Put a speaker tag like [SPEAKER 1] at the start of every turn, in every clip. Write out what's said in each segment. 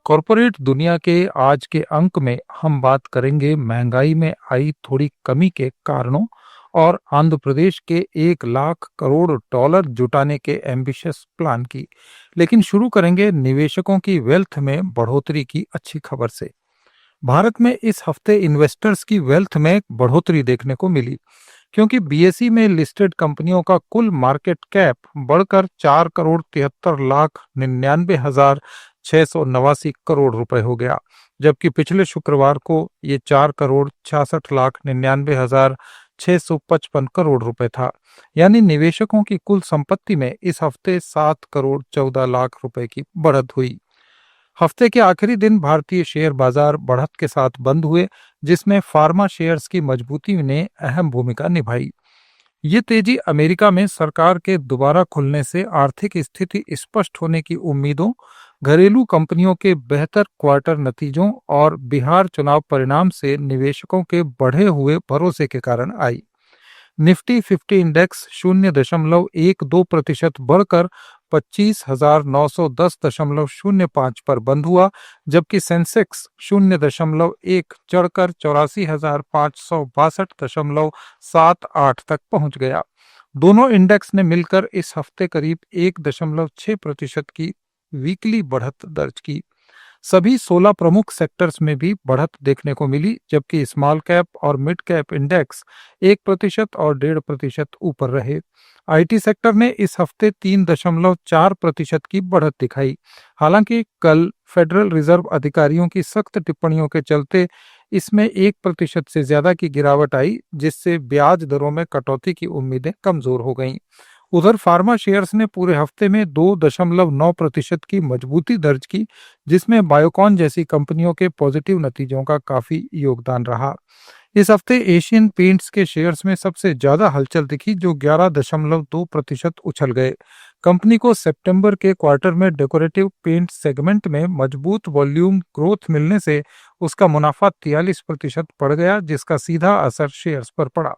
[SPEAKER 1] Corporate दुनिया के आज के अंक में हम बात करेंगे महंगाई में आई थोड़ी कमी के कारणों और आंध्र प्रदेश के 1 लाख करोड़ डॉलर जुटाने के एम्बिशियस प्लान की। लेकिन शुरू करेंगे निवेशकों की वेल्थ में बढ़ोतरी की अच्छी खबर से। भारत में इस हफ्ते इन्वेस्टर्स की वेल्थ में बढ़ोतरी देखने को मिली, क्योंकि बीएसई में लिस्टेड कंपनियों का कुल मार्केट कैप बढ़कर 4 करोड़ 73 लाख 99 हजार 689 रुपए हो गया, जबकि पिछले शुक्रवार को ये 4 करोड़ 66 लाख 99 हजार 655 करोड़ रुपए था। यानी निवेशकों की कुल संपत्ति में इस हफ्ते 7 करोड़ 14 लाख रुपए की बढ़त हुई। हफ्ते के आखिरी दिन भारतीय शेयर बाजार बढ़त के साथ बंद हुए, जिसमें फार्मा शेयर्स की मजबूती ने अहम भूमिका निभाई। ये तेजी अमेरिका में सरकार के दोबारा खुलने से आर्थिक स्थिति स्पष्ट होने की उम्मीदों, घरेलू कंपनियों के बेहतर क्वार्टर नतीजों और बिहार चुनाव परिणाम से निवेशकों के बढ़े हुए भरोसे के कारण आई। निफ्टी 50 इंडेक्स 0.12% बढ़कर 25,910.05 पर बंद हुआ, जबकि सेंसेक्स 0.1 चढ़कर 84,562.78 तक पहुंच गया। दोनों इंडेक्स ने मिलकर इस हफ्ते करीब 1.6% की वीकली बढ़त दर्ज की। सभी 16 प्रमुख सेक्टर्स में भी बढ़त देखने को मिली, जबकि स्मॉल कैप और मिड कैप इंडेक्स 1% और 1.5% ऊपर रहे। आईटी सेक्टर ने इस हफ्ते 3.4% की बढ़त दिखाई। हालांकि कल फेडरल रिजर्व अधिकारियों की सख्त टिप्पणियों के चलते इसमें 1% से ज्यादा की गिरावट आई, जिससे ब्याज दरों में कटौती की उम्मीदें कमजोर हो गईं। उधर फार्मा शेयर्स ने पूरे हफ्ते में 2.9% की मजबूती दर्ज की, जिसमें बायोकॉन जैसी कंपनियों के पॉजिटिव नतीजों का काफी योगदान रहा। इस हफ्ते एशियन पेंट्स के शेयर्स में सबसे ज्यादा हलचल दिखी, जो 11.2% उछल गए। कंपनी को सितंबर के क्वार्टर में डेकोरेटिव पेंट सेगमेंट में मजबूत वॉल्यूम ग्रोथ मिलने से उसका मुनाफा 43% बढ़ गया, जिसका सीधा असर शेयर्स पर पड़ा।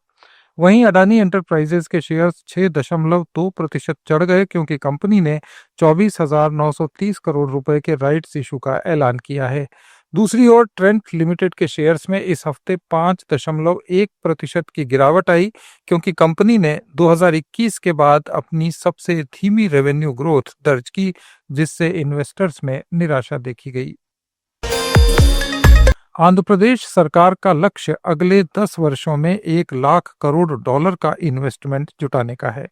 [SPEAKER 1] वहीं अडानी एंटरप्राइजेज के शेयर्स 6.2% चढ़ गए, क्योंकि कंपनी ने 24,930 करोड़ रुपए के राइट्स इशू का ऐलान किया है। दूसरी ओर ट्रेंट लिमिटेड के शेयर्स में इस हफ्ते 5.1% की गिरावट आई, क्योंकि कंपनी ने 2021 के बाद अपनी सबसे धीमी रेवेन्यू ग्रोथ दर्ज की, जिससे इन्वेस्टर्स में निराशा देखी गई। आंध्र प्रदेश सरकार का लक्ष्य अगले 10 वर्षों में 1 लाख करोड़ डॉलर का इन्वेस्टमेंट जुटाने का है।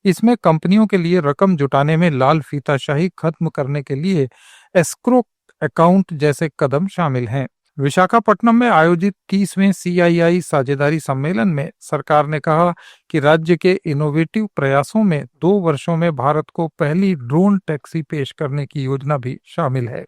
[SPEAKER 1] इसमें कंपनियों के लिए रकम जुटाने में लाल फीताशाही खत्म करने के लिए एस्क्रो अकाउंट जैसे कदम शामिल हैं। विशाखापट्टनम में आयोजित 30वें CII साझेदारी सम्मेलन में सरकार ने कहा कि राज्य के इनोवेटिव प्रयासों में 2 वर्षों में भारत को पहली ड्रोन टैक्सी पेश करने की योजना भी शामिल है।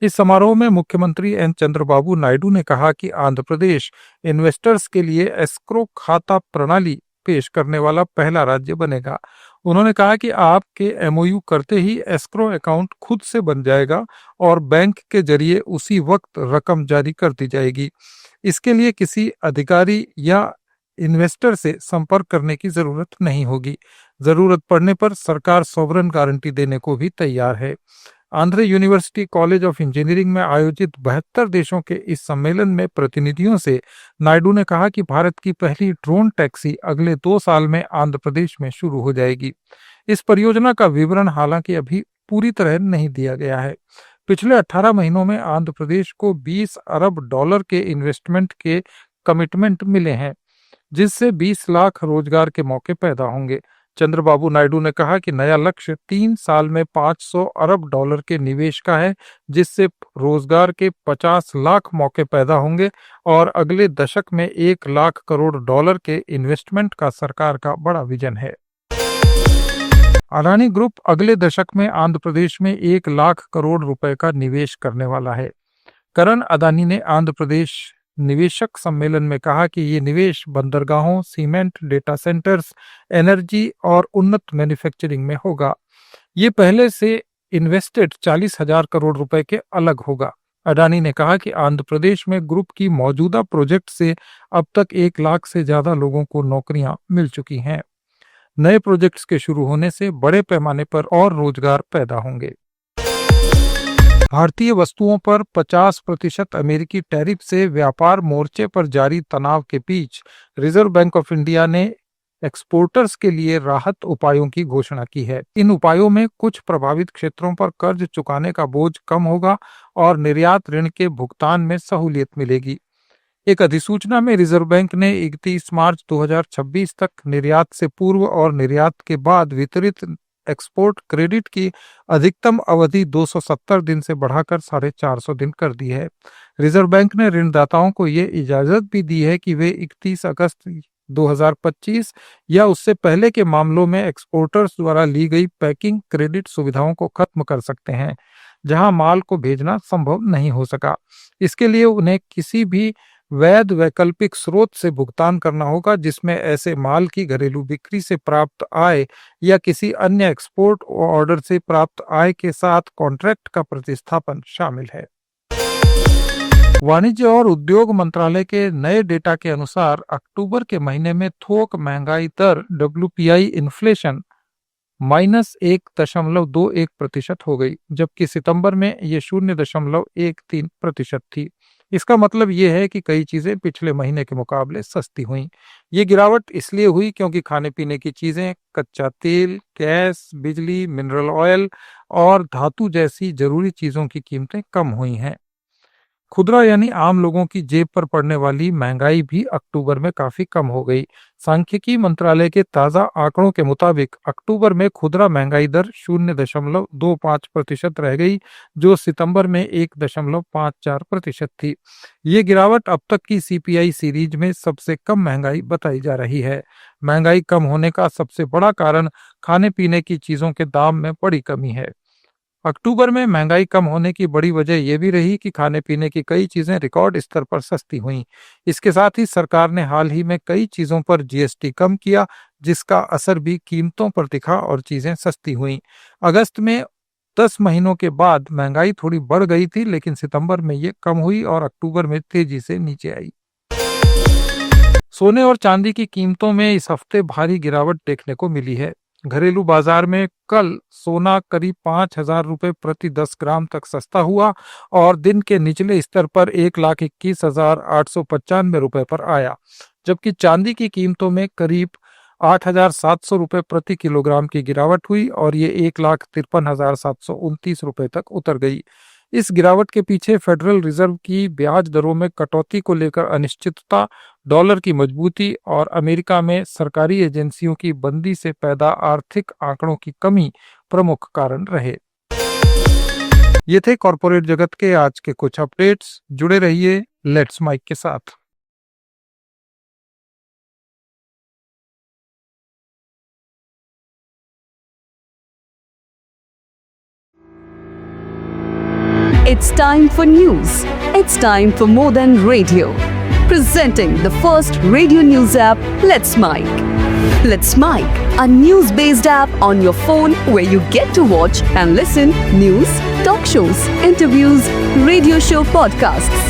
[SPEAKER 1] इस समारोह में मुख्यमंत्री एन चंद्रबाबू नायडू ने कहा कि आंध्र प्रदेश इन्वेस्टर्स के लिए एस्क्रो खाता प्रणाली पेश करने वाला पहला राज्य बनेगा। उन्होंने कहा कि आपके MOU करते ही एस्क्रो अकाउंट खुद से बन जाएगा और बैंक के जरिए उसी वक्त रकम जारी कर दी जाएगी। इसके लिए किसी अधिकारी या इन्वेस्टर से संपर्क करने की जरूरत नहीं होगी। जरूरत पड़ने पर सरकार सॉवरेन गारंटी देने को भी तैयार है। Andhra university college of engineering में आयोजित 72 देशों के इस सम्मेलन में प्रतिनिधियों से नायडू ने कहा कि भारत की पहली ड्रोन टैक्सी अगले 2 साल में आंध्र प्रदेश में शुरू हो जाएगी। इस परियोजना का विवरण हालांकि अभी पूरी तरह नहीं दिया गया है। पिछले 18 महीनों में आंध्र प्रदेश को 20 अरब डॉलर के इन्वेस्टमेंट के कमिटमेंट मिले हैं, जिससे 20 लाख रोजगार के मौके पैदा होंगे। चंद्रबाबू नायडू ने कहा कि नया लक्ष्य 3 साल में 500 अरब डॉलर के निवेश का है, जिससे रोजगार के 50 लाख मौके पैदा होंगे और अगले दशक में 1 लाख करोड़ डॉलर के इन्वेस्टमेंट का सरकार का बड़ा विजन है। अडानी ग्रुप अगले दशक में आंध्र प्रदेश में 1 लाख करोड़ रुपए का निवेश करने वाला है। करण अडानी ने आंध्र प्रदेश निवेशक सम्मेलन में कहा कि ये निवेश बंदरगाहों, सीमेंट, डेटा सेंटर्स, एनर्जी और उन्नत मैन्युफैक्चरिंग में होगा। ये पहले से इन्वेस्टेड 40,000 करोड़ रुपए के अलग होगा। अडानी ने कहा कि आंध्र प्रदेश में ग्रुप की मौजूदा प्रोजेक्ट से अब तक 1 लाख से ज्यादा लोगों को नौकरियां मिल चुकी हैं। नए प्रोजेक्ट्स के शुरू होने से बड़े पैमाने पर और रोजगार पैदा होंगे। भारतीय वस्तुओं पर 50% अमेरिकी टैरिफ से व्यापार मोर्चे पर जारी तनाव के बीच रिजर्व बैंक ऑफ इंडिया ने एक्सपोर्टर्स के लिए राहत उपायों की घोषणा की है। इन उपायों में कुछ प्रभावित क्षेत्रों पर कर्ज चुकाने का बोझ कम होगा और निर्यात ऋण के भुगतान में सहूलियत मिलेगी। एक अधिसूचना में रिजर्व बैंक ने 31 मार्च 2026 तक निर्यात से पूर्व और निर्यात के बाद वितरित एक्सपोर्ट क्रेडिट की अधिकतम अवधि 270 दिन से बढ़ाकर 450 दिन कर दी है। रिजर्व बैंक ने ऋणदाताओं को ये इजाजत भी दी है कि वे 31 अगस्त 2025 या उससे पहले के मामलों में एक्सपोर्टर्स द्वारा ली गई पैकिंग क्रेडिट सुविधाओं को खत्म कर सकते हैं जहां माल को भेजना संभव नहीं हो सका। इसके लिए उन्हें किसी भी वैध वैकल्पिक स्रोत से भुगतान करना होगा जिसमें ऐसे माल की घरेलू बिक्री से प्राप्त आय या किसी अन्य एक्सपोर्ट ऑर्डर से प्राप्त आय के साथ कॉन्ट्रैक्ट का प्रतिस्थापन शामिल है। वाणिज्य और उद्योग मंत्रालय के नए डेटा के अनुसार अक्टूबर के महीने में थोक महंगाई दर WPI इन्फ्लेशन -1.21% हो गई, जबकि सितंबर में ये 0.13% थी। इसका मतलब ये है कि कई चीजें पिछले महीने के मुकाबले सस्ती हुई। ये गिरावट इसलिए हुई क्योंकि खाने पीने की चीजें, कच्चा तेल, गैस, बिजली, मिनरल ऑयल और धातु जैसी जरूरी चीजों की कीमतें कम हुई हैं। खुदरा यानी आम लोगों की जेब पर पड़ने वाली महंगाई भी अक्टूबर में काफी कम हो गई। सांख्यिकी मंत्रालय के ताजा आंकड़ों के मुताबिक अक्टूबर में खुदरा महंगाई दर 0.25% रह गई, जो सितंबर में 1.54% थी। ये गिरावट अब तक की CPI सीरीज में सबसे कम महंगाई बताई जा रही है। महंगाई कम होने का सबसे बड़ा कारण खाने पीने की चीजों के दाम में बड़ी कमी है। अक्टूबर में महंगाई कम होने की बड़ी वजह यह भी रही कि खाने पीने की कई चीजें रिकॉर्ड स्तर पर सस्ती हुईं। इसके साथ ही सरकार ने हाल ही में कई चीजों पर GST कम किया, जिसका असर भी कीमतों पर दिखा और चीजें सस्ती हुईं। अगस्त में 10 महीनों के बाद महंगाई थोड़ी बढ़ गई थी, लेकिन सितंबर में ये कम हुई और अक्टूबर में तेजी से नीचे आई। सोने और चांदी की कीमतों में इस हफ्ते भारी गिरावट देखने को मिली है। घरेलू बाजार में कल सोना करीब 5,000 रुपए प्रति 10 ग्राम तक सस्ता हुआ और दिन के निचले स्तर पर 1,21,895 रुपए पर आया, जबकि चांदी की कीमतों में करीब 8,700 रुपए प्रति किलोग्राम की गिरावट हुई और ये 1,53,729 रुपए तक उतर गई। इस गिरावट के पीछे फेडरल रिजर्व की ब्याज दरों में कटौती को लेकर अनिश्चितता, डॉलर की मजबूती और अमेरिका में सरकारी एजेंसियों की बंदी से पैदा आर्थिक आंकड़ों की कमी प्रमुख कारण रहे। ये थे कॉर्पोरेट जगत के आज के कुछ अपडेट्स। जुड़े रहिए लेट्स माइक के साथ।
[SPEAKER 2] It's time for news. It's time for more than radio. Presenting the first radio news app, Let's Mic. Let's Mic, a news-based app on your phone where you get to watch and listen news, talk shows, interviews, radio show podcasts.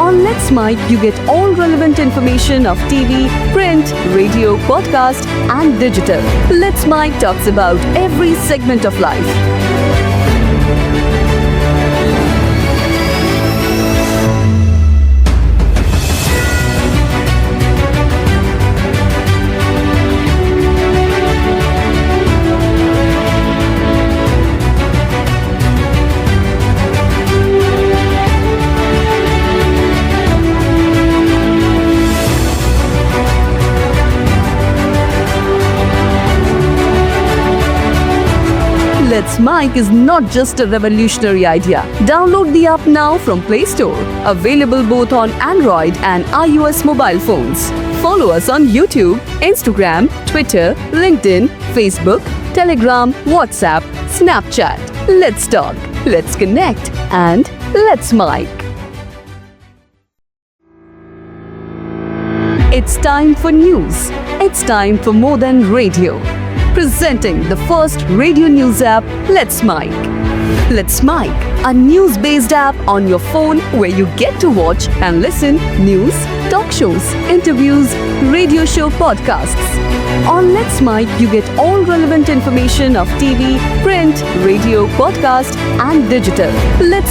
[SPEAKER 2] On Let's Mic, you get all relevant information of TV, print, radio, podcast and digital. Let's Mic talks about every segment of life. Let's Mic is not just a revolutionary idea. Download the app now from Play Store. Available both on Android and iOS mobile phones. Follow us on YouTube, Instagram, Twitter, LinkedIn, Facebook, Telegram, WhatsApp, Snapchat. Let's talk, let's connect, and let's Mic. It's time for news. It's time for more than radio. Presenting the first radio news app, Let's Mic. Let's Mic, a news-based app on your phone where you get to watch and listen news, talk shows, interviews, radio show podcasts. On Let's Mic, you get all relevant information of TV, print, radio, podcast and digital. Let's